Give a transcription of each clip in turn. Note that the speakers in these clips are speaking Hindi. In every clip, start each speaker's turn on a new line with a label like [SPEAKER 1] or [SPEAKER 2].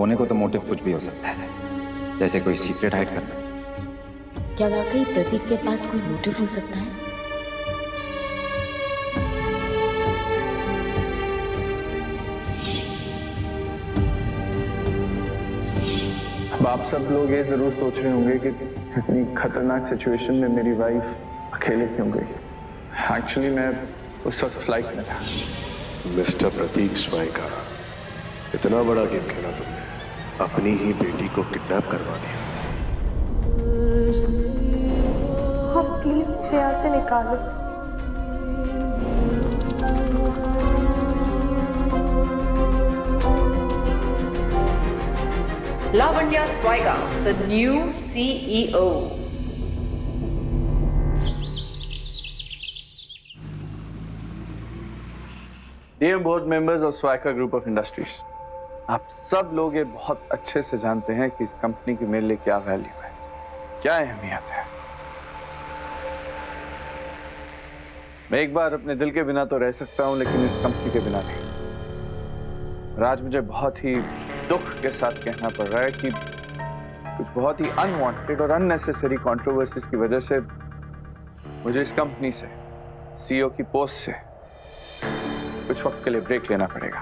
[SPEAKER 1] होने को तो मोटिव कुछ भी हो सकता है, जैसे कोई सीक्रेट हाइड करना।
[SPEAKER 2] क्या वाकई प्रतीक के पास कोई मोटिव हो सकता है?
[SPEAKER 3] अब आप सब लोग ये जरूर सोच रहे होंगे कि इतनी खतरनाक सिचुएशन में मेरी वाइफ अकेले क्यों गई। एक्चुअली मैं उस वक्त फ्लाइट में था।
[SPEAKER 4] मिस्टर प्रतीक स्वाइका, इतना बड़ा गेम खेला तुमने, अपनी ही बेटी को किडनैप करवा दिया।
[SPEAKER 5] आप प्लीज मुझे यहाँ से निकालो।
[SPEAKER 6] Lavanya Swaiga, the new CEO.
[SPEAKER 3] Dear board members of Swaika group of industries, आप सब लोग ये बहुत अच्छे से जानते हैं कि इस कंपनी की मेरे लिए क्या वैल्यू है, क्या अहमियत है। मैं एक बार अपने दिल के बिना तो रह सकता हूं, लेकिन इस कंपनी के बिना नहीं। आज मुझे बहुत ही दुख के साथ कहना पड़ रहा है कि कुछ बहुत ही अनवांटेड और अननेसेसरी कंट्रोवर्सीज की वजह से मुझे इस कंपनी से, सीईओ की पोस्ट से कुछ वक्त के लिए ब्रेक लेना पड़ेगा।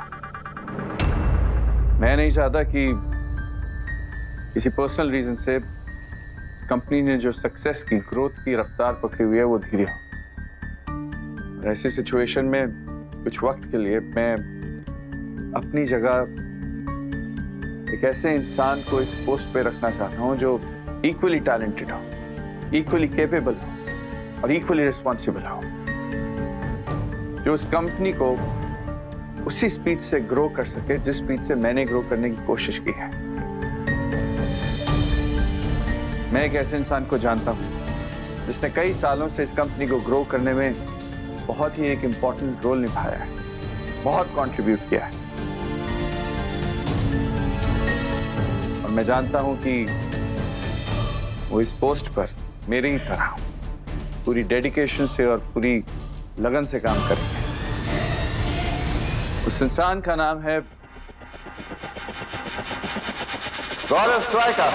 [SPEAKER 3] मैं नहीं चाहता कि किसी पर्सनल रीजन से इस कंपनी ने जो सक्सेस की, ग्रोथ की रफ्तार पकड़ी हुई है वो धीरे हो। ऐसी सिचुएशन में कुछ वक्त के लिए मैं अपनी जगह एक ऐसे इंसान को इस पोस्ट पे रखना चाहता हूं जो इक्वली टैलेंटेड हो, इक्वली कैपेबल हो और इक्वली रिस्पॉन्सिबल हो, जो उस कंपनी को उसी स्पीड से ग्रो कर सके जिस स्पीड से मैंने ग्रो करने की कोशिश की है। मैं एक ऐसे इंसान को जानता हूं जिसने कई सालों से इस कंपनी को ग्रो करने में बहुत ही एक इंपॉर्टेंट रोल निभाया है, बहुत कंट्रीब्यूट किया है। और मैं जानता हूं कि वो इस पोस्ट पर मेरी ही तरह पूरी डेडिकेशन से और पूरी लगन से काम करेंगे। उस इंसान का नाम है गौरव स्वाइका।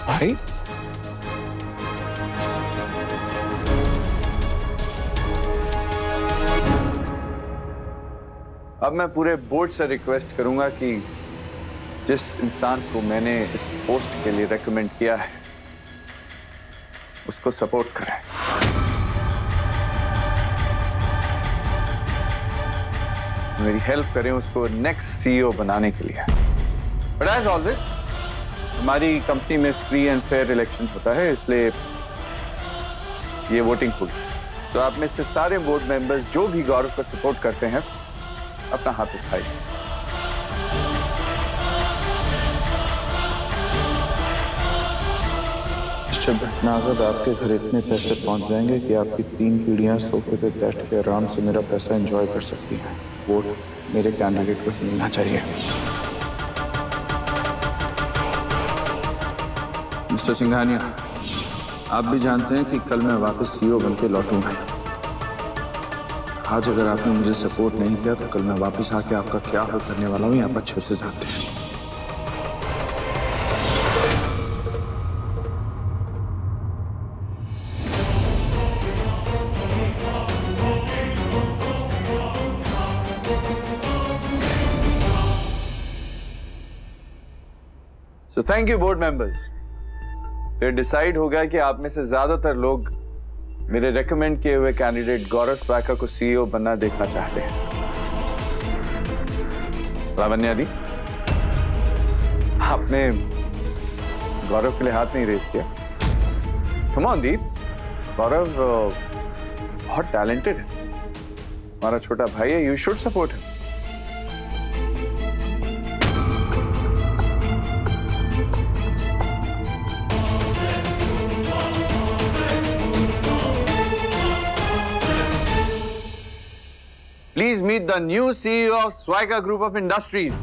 [SPEAKER 3] भाई, अब मैं पूरे बोर्ड से रिक्वेस्ट करूंगा कि जिस इंसान को मैंने इस पोस्ट के लिए रेकमेंड किया है उसको सपोर्ट करें। मेरी हेल्प करें उसको नेक्स्ट सीईओ बनाने के लिए। बट एज ऑलवेज हमारी कंपनी में फ्री एंड फेयर इलेक्शन होता है, इसलिए ये वोटिंग होगी। तो आप में से सारे बोर्ड मेंबर्स जो भी गौरव को सपोर्ट करते हैं अपना हाथ उठाइए।
[SPEAKER 7] मिस्टर भटनागर, आपके घर इतने पैसे पहुंच जाएंगे कि आपकी 3 पीढ़ियां सोफे पे बैठ के आराम से मेरा पैसा एंजॉय कर सकती हैं। वोट मेरे कैंडिडेट को मिलना चाहिए। मिस्टर सिंघानिया, आप भी जानते हैं कि कल मैं वापस सीईओ बन के लौटूंगा। आज अगर आपने मुझे सपोर्ट नहीं किया तो कल मैं वापस आके आपका क्या हो करने वाला हूँ ये आप अच्छे से जानते हैं।
[SPEAKER 3] So thank you board members. फिर डिसाइड हो गया कि आप में से ज्यादातर लोग मेरे रेकमेंड किए हुए कैंडिडेट गौरव स्वाइका को सीईओ बनना देखना चाहते हैं। लावण्या दी, आपने गौरव के लिए हाथ नहीं रेस किया। कम ऑन दीप, गौरव बहुत टैलेंटेड है, हमारा छोटा भाई है, you should support him. Please meet meet the new CEO of Swaika Group of Industries.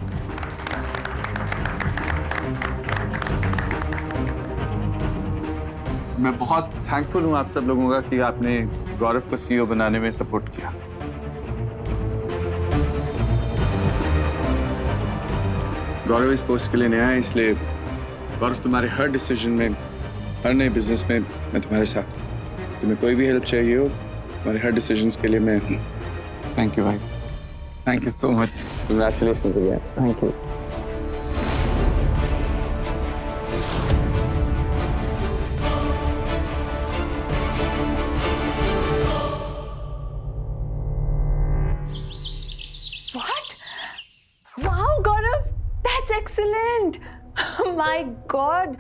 [SPEAKER 3] मैं बहुत थैंकफुल हूं आप सब लोगों का कि आपने गौरव को CEO बनाने में सपोर्ट किया। गौरव इस पोस्ट के लिए नया है, इसलिए गौरव तुम्हारे हर डिसीजन में, हर नए बिजनेस में मैं तुम्हारे साथ हूं। तुम्हें कोई भी हेल्प चाहिए हो, तुम्हारे हर डिसीजंस के लिए मैं हूं।
[SPEAKER 1] थैंक यू भाई, thank you so much.
[SPEAKER 3] Congratulation again.
[SPEAKER 1] Thank you.
[SPEAKER 5] What? Wow, Gaurav, that's excellent. My God,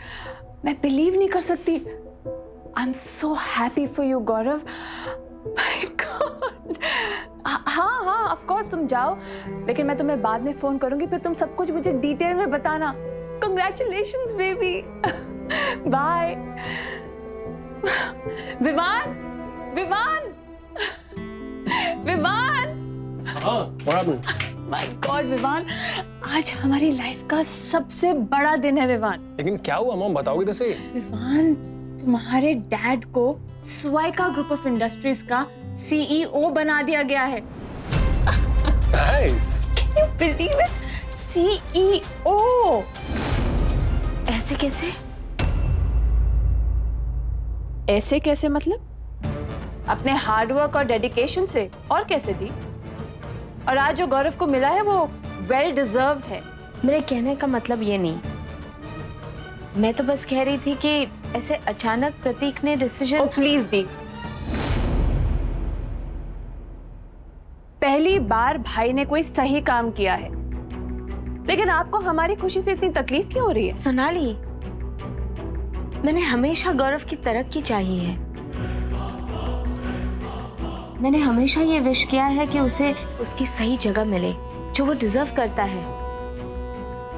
[SPEAKER 5] मैं बिलीव नहीं कर सकती. I'm so happy for you, Gaurav. My God. हाँ, of course तुम जाओ, लेकिन मैं तुम्हें बाद में फोन करूंगी, फिर तुम सब कुछ मुझे डिटेल में बताना. Congratulations, baby. Bye. Vivaan. My god Vivaan, आज हमारी लाइफ का सबसे बड़ा दिन है विवान.
[SPEAKER 8] लेकिन क्या हुआ मॉम, बताओगे तो सही.
[SPEAKER 5] विवान, तुम्हारे डैड को स्वाइका ग्रुप ऑफ इंडस्ट्रीज का CEO बना दिया गया है.
[SPEAKER 8] Nice.
[SPEAKER 5] Can you believe it? CEO. ऐसे कैसे? ऐसे कैसे मतलब? अपने हार्डवर्क और डेडिकेशन से. और कैसे दी? और आज जो गौरव को मिला है वो वेल डिजर्व्ड है.
[SPEAKER 2] मेरे कहने का मतलब ये नहीं, मैं तो बस कह रही थी कि ऐसे अचानक प्रतीक ने डिसीजन.
[SPEAKER 5] प्लीज दी, पहली बार भाई ने कोई सही काम किया है, लेकिन आपको हमारी खुशी से इतनी तकलीफ क्यों हो रही है?
[SPEAKER 2] सोनाली, मैंने हमेशा गौरव की तरक्की चाहिए है. मैंने हमेशा ये विश किया है कि उसे उसकी सही जगह मिले जो वो डिजर्व करता है.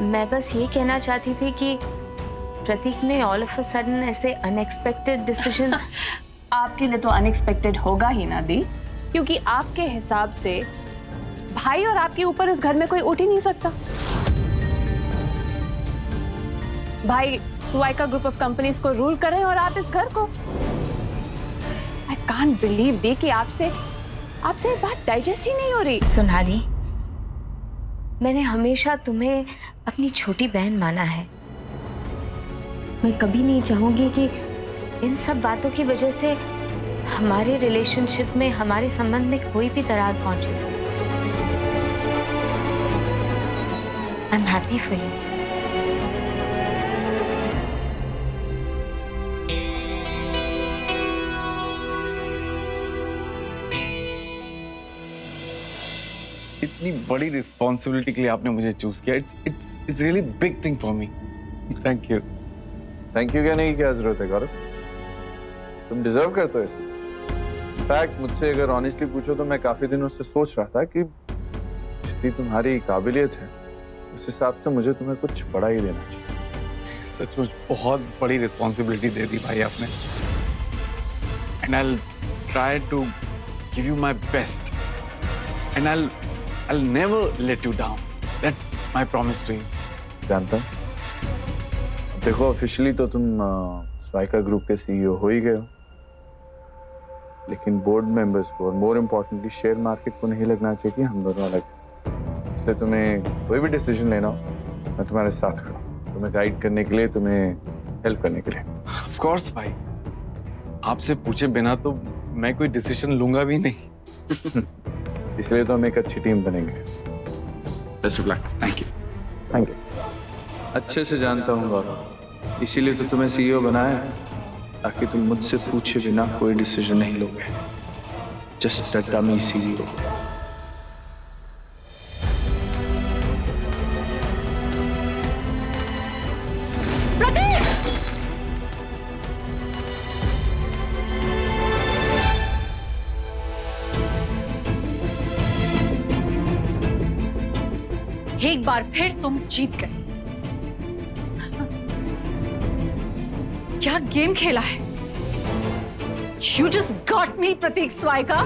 [SPEAKER 2] मैं बस ये कहना चाहती थी कि प्रतीक ने ऑल ऑफ अ सडन ऐसे अनएक्सपेक्टेड डिसीजन.
[SPEAKER 5] आपके लिए तो अनएक्सपेक्टेड होगा ही ना दी, क्योंकि आपके हिसाब से भाई और आपके ऊपर इस घर में कोई उठ ही नहीं सकता. भाई स्वाइका ग्रुप ऑफ कंपनीज को रूल कर रहे हैं और आप इस घर को. I can't believe दी कि आपसे ये बात डाइजेस्ट ही नहीं हो रही.
[SPEAKER 2] सोनाली, मैंने हमेशा तुम्हें अपनी छोटी बहन माना है. मैं कभी नहीं चाहूंगी कि इन सब बातों की वजह से हमारे रिलेशनशिप में, हमारे संबंध में कोई भी दरार पहुंचे. I am happy for you.
[SPEAKER 1] इतनी बड़ी रिस्पॉन्सिबिलिटी के लिए आपने मुझे चूज किया. It's really big thing for me. Thank you.
[SPEAKER 3] Thank you कहने की क्या जरूरत है गौरव, तुम डिजर्व करते हो इसे. इनफैक्ट मुझसे अगर ऑनेस्टली पूछो तो मैं काफी दिनों से सोच रहा था कि जितनी तुम्हारी काबिलियत है उस हिसाब से मुझे तुम्हें कुछ बड़ा ही देना चाहिए.
[SPEAKER 1] सचमुच बहुत बड़ी रिस्पॉन्सिबिलिटी दे दी भाई आपने. And I will try to give you my best and I'll never let you down. That's my promise to you.
[SPEAKER 3] जानता हूँ. देखो ऑफिशियली तो तुम स्वाइका ग्रुप के CEO हो ही गए हो, लेकिन बोर्ड मेंबर्स को और मोर इम्पोर्टेंटली शेयर मार्केट को नहीं लगना चाहिए कि हम दोनों अलग. इसलिए तुम्हें कोई भी डिसीजन लेना हो, मैं तुम्हारे साथ खड़ा हूँ, तुम्हें गाइड करने के लिए, तुम्हें हेल्प करने के लिए.
[SPEAKER 1] Of course भाई, आपसे पूछे बिना तो मैं कोई डिसीजन लूंगा भी नहीं.
[SPEAKER 3] इसलिए तो हम एक अच्छी टीम बनेंगे.
[SPEAKER 1] Best of luck. Thank you.
[SPEAKER 3] Thank you. अच्छे से जानता हूँ गौरव, इसीलिए तो तुम्हें CEO बनाया है, ताकि तुम मुझसे पूछे बिना कोई डिसीजन नहीं लोगे. Just a dummy CEO.
[SPEAKER 6] एक बार फिर तुम जीत गए. क्या गेम खेला है? You just got me, प्रतीक स्वाइका.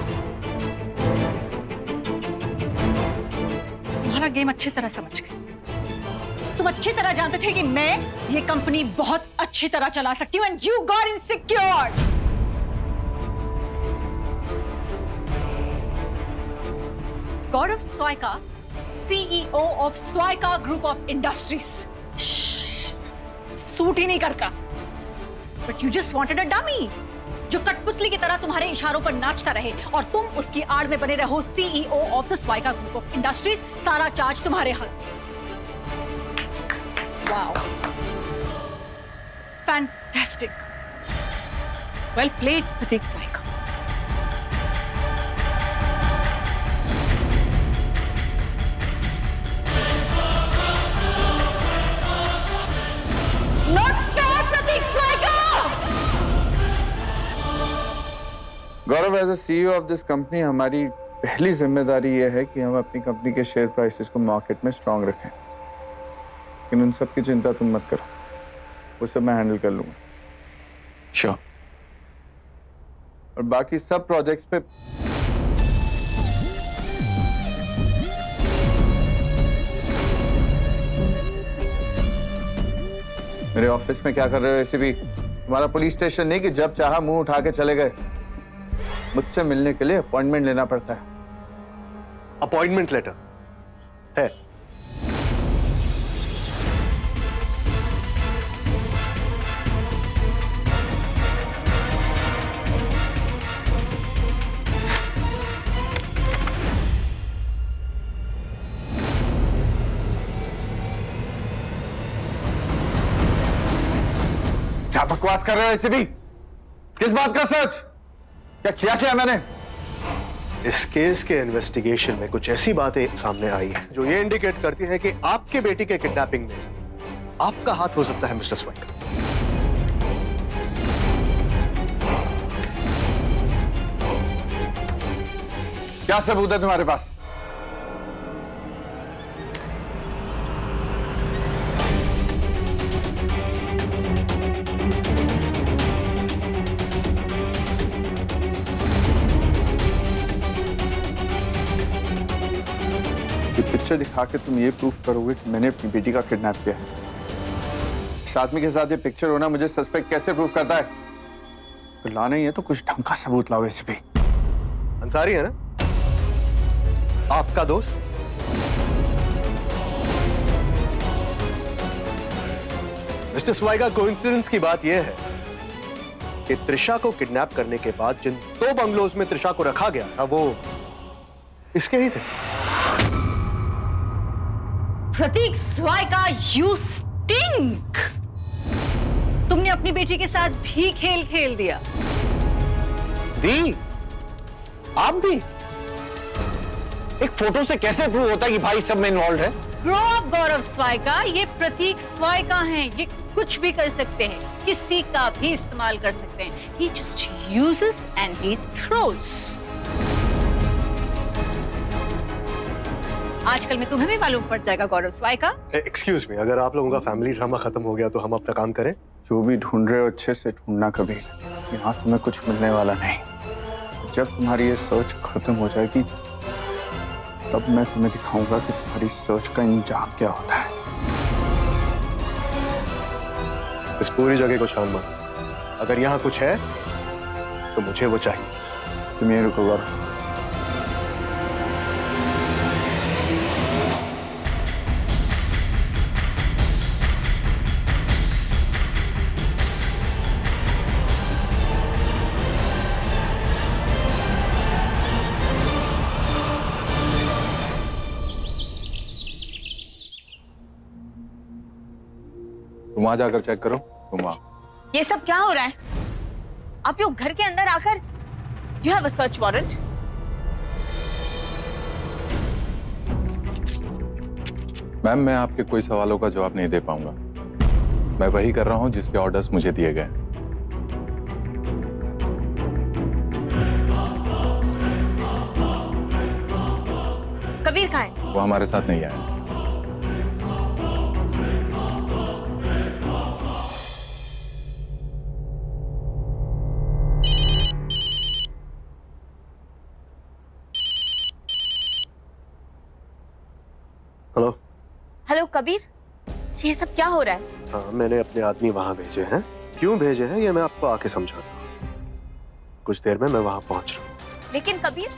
[SPEAKER 6] वाला गेम अच्छी तरह समझ गए। तुम अच्छी तरह जानते थे कि मैं ये कंपनी बहुत अच्छी तरह चला सकती हूँ, and you got insecure. Gaurav Swaika, CEO of Swaika group of industries. Suit ही नहीं करता। But you just wanted a dummy जो कठपुतली की तरह तुम्हारे इशारों पर नाचता रहे और तुम उसकी आड़ में बने रहो CEO of the Swaika group of industries. सारा चार्ज तुम्हारे हाथ। Wow, fantastic, well played Pratik Swaika. Not fair, Pratik Swaika.
[SPEAKER 7] Gaurav, as a CEO of this company हमारी पहली जिम्मेदारी यह है कि हम अपनी कंपनी के शेयर प्राइसेस को मार्केट में स्ट्रांग रखें। लेकिन उन सब की चिंता तुम मत करो, वो सब मैं हैंडल कर लूंगा।
[SPEAKER 1] श्योर।
[SPEAKER 7] और बाकी सब प्रोजेक्ट्स पे मेरे ऑफिस में क्या कर रहे हो ACP? तुम्हारा पुलिस स्टेशन नहीं कि जब चाहा मुंह उठा के चले गए। मुझसे मिलने के लिए अपॉइंटमेंट लेना पड़ता है।
[SPEAKER 4] अपॉइंटमेंट लेटर है?
[SPEAKER 7] क्या बकवास कर रहे हो ACP? किस बात का सच? क्या मैंने?
[SPEAKER 4] इस केस के इन्वेस्टिगेशन में कुछ ऐसी बातें सामने आई हैं जो ये इंडिकेट करती हैं कि आपके बेटी के किडनैपिंग में आपका हाथ हो सकता है मिस्टर स्वाइका।
[SPEAKER 7] क्या सबूत है तुम्हारे पास? पिक्चर दिखा के तुम ये प्रूफ करोगे कि मैंने अपनी बेटी का किडनैप किया है? इस आदमी के साथ ये पिक्चर होना मुझे सस्पेक्ट कैसे प्रूव करता है? तो लाना ही है तो कुछ ढंग का सबूत लाओ ACP।
[SPEAKER 4] अंसारी है ना आपका दोस्त? मिस्टर स्वाइका, कोइंसिडेंस की बात यह है कि त्रिशा को किडनैप करने के बाद जिन 2 बंगलोज में त्रिशा को रखा गया था वो इसके ही थे।
[SPEAKER 6] प्रतीक स्वाइका, यू स्टिंक। तुमने अपनी बेटी के साथ भी खेल खेल दिया।
[SPEAKER 8] दी, आप भी? एक फोटो से कैसे प्रूव होता है कि भाई सब में इन्वॉल्व है?
[SPEAKER 6] ग्रो अप गौरव स्वाइका, ये प्रतीक स्वाइका हैं। ये कुछ भी कर सकते हैं, किसी का भी इस्तेमाल कर सकते हैं। He just uses and he throws. आजकल में तुम्हें भी मालूम पड़ जाएगा गौरव स्वाइका।
[SPEAKER 4] एक्सक्यूज मी, अगर आप लोगों का फैमिली ड्रामा खत्म हो गया तो हम अपना काम करें।
[SPEAKER 7] जो भी ढूंढ रहे हो अच्छे से ढूंढना कबीर, यहाँ तुम्हें कुछ मिलने वाला नहीं। जब तुम्हारी ये सर्च खत्म हो जाएगी तब मैं तुम्हें दिखाऊंगा कि तुम्हारी सर्च का इंजाम क्या होता है।
[SPEAKER 4] इस पूरी जगह को छान मारो। अगर यहाँ कुछ है तो मुझे वो चाहिए।
[SPEAKER 7] तुम ये रुको गौरव। तुम वहां जाकर चेक करो। तुम वहां।
[SPEAKER 2] ये सब क्या हो रहा है? आप लोग घर के अंदर आकर you have a search warrant?
[SPEAKER 9] Ma'am, मैं आपके कोई सवालों का जवाब नहीं दे पाऊंगा। मैं वही कर रहा हूं जिसके ऑर्डर्स मुझे दिए गए।
[SPEAKER 2] कबीर कहाँ है?
[SPEAKER 9] वो हमारे साथ नहीं आया।
[SPEAKER 2] हेलो कबीर, ये सब क्या हो रहा है?
[SPEAKER 4] हाँ, मैंने अपने आदमी वहां भेजे हैं। क्यों भेजे हैं ये मैं आपको आके समझाता हूँ। कुछ देर में मैं वहां पहुंच रहा हूँ।
[SPEAKER 2] लेकिन कबीर,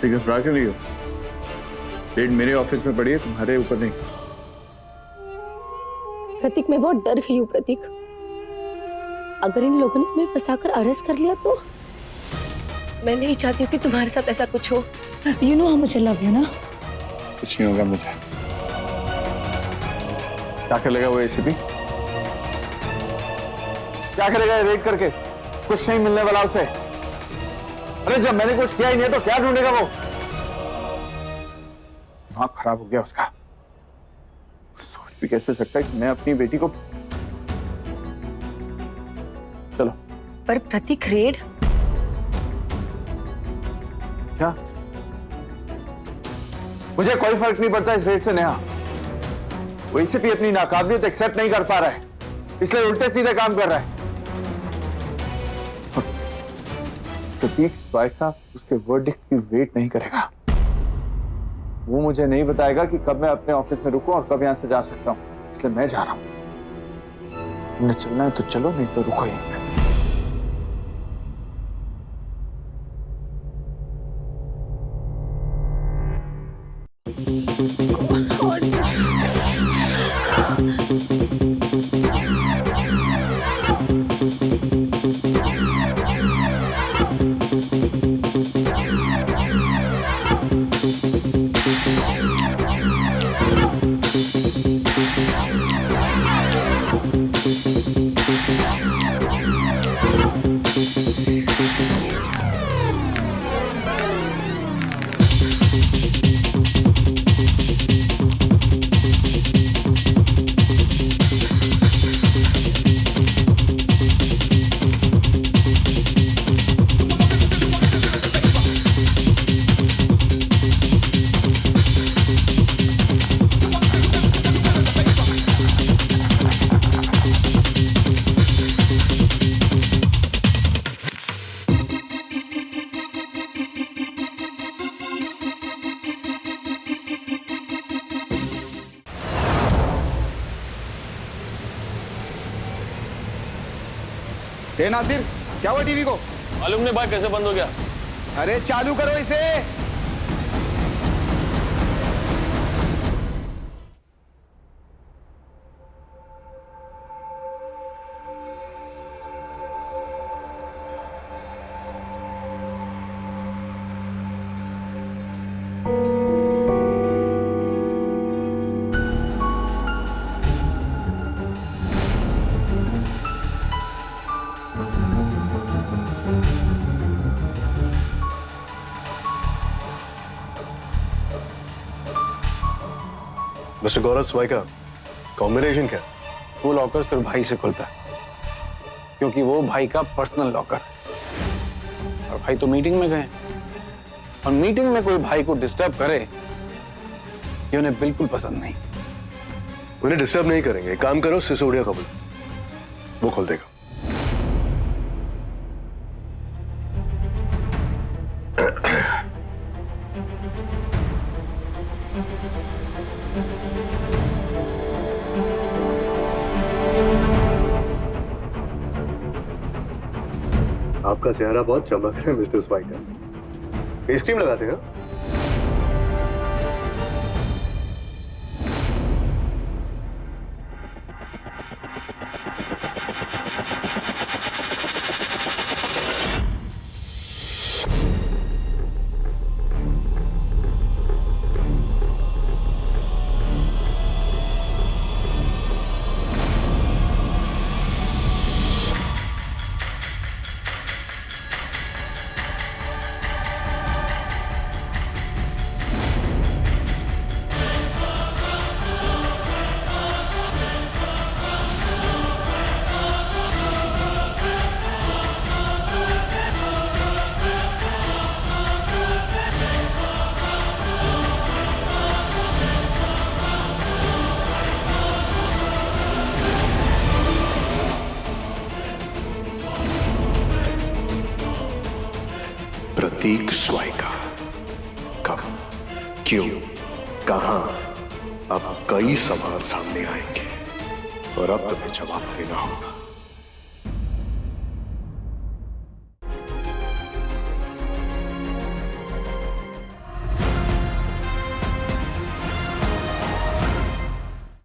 [SPEAKER 7] ठीक है, घबरा क्यों रही हो? रेड मेरे ऑफिस में पड़ी है, तुम्हारे ऊपर नहीं।
[SPEAKER 10] प्रतीक, मैं बहुत डर गई हूँ प्रतीक। अगर इन लोगों ने तुम्हें फंसाकर अरेस्ट कर लिया तो मैं नहीं चाहती हूँ कि तुम्हारे साथ ऐसा कुछ हो। You know how much I love you ना।
[SPEAKER 7] कुछ नहीं होगा मुझे। क्या करेगा वो एसीपी? क्या करेगा रेड करके? कुछ नहीं मिलने वाला उसे। अरे जब मैंने कुछ किया ही नहीं तो क्या ढूंढेगा वो? दिमाग खराब हो गया उसका। सोच भी कैसे सकता है कि मैं अपनी बेटी को। चलो।
[SPEAKER 10] पर प्रतीक, रेड
[SPEAKER 7] क्या? मुझे कोई फर्क नहीं पड़ता इस रेड से नेहा। वो एसीपी अपनी नाकाबिलियत एक्सेप्ट नहीं कर पा रहा है, इसलिए उल्टे सीधे काम कर रहा है। प्रतीक स्वाइका उसके वर्डिक्ट की वेट नहीं करेगा। वो मुझे नहीं बताएगा कि कब मैं अपने ऑफिस में रुकूं और कब यहां से जा सकता हूं, इसलिए मैं जा रहा हूं। तुमने चलना है तो चलो, नहीं तो रुको यहीं पे।
[SPEAKER 8] नासिर, क्या हुआ टीवी को?
[SPEAKER 11] मालूम नहीं भाई कैसे बंद हो गया।
[SPEAKER 8] अरे चालू करो इसे।
[SPEAKER 4] मिस्टर गौरव स्वाइका, कॉम्बिनेशन क्या?
[SPEAKER 1] वो लॉकर सिर्फ भाई से खुलता है, क्योंकि वो भाई का पर्सनल लॉकर है। और भाई तो मीटिंग में गए, और मीटिंग में कोई भाई को डिस्टर्ब करे ये उन्हें बिल्कुल पसंद नहीं।
[SPEAKER 4] उन्हें डिस्टर्ब नहीं करेंगे। काम करो, सिसोदिया का बोलो, वो खोल देगा। आपका चेहरा बहुत चमक रहा है मिस्टर स्वाइका। फेस क्रीम लगाते हैं? स्वाइका। कब, क्यों, कहां, अब कई सवाल सामने आएंगे और अब तुम्हें जवाब देना होगा।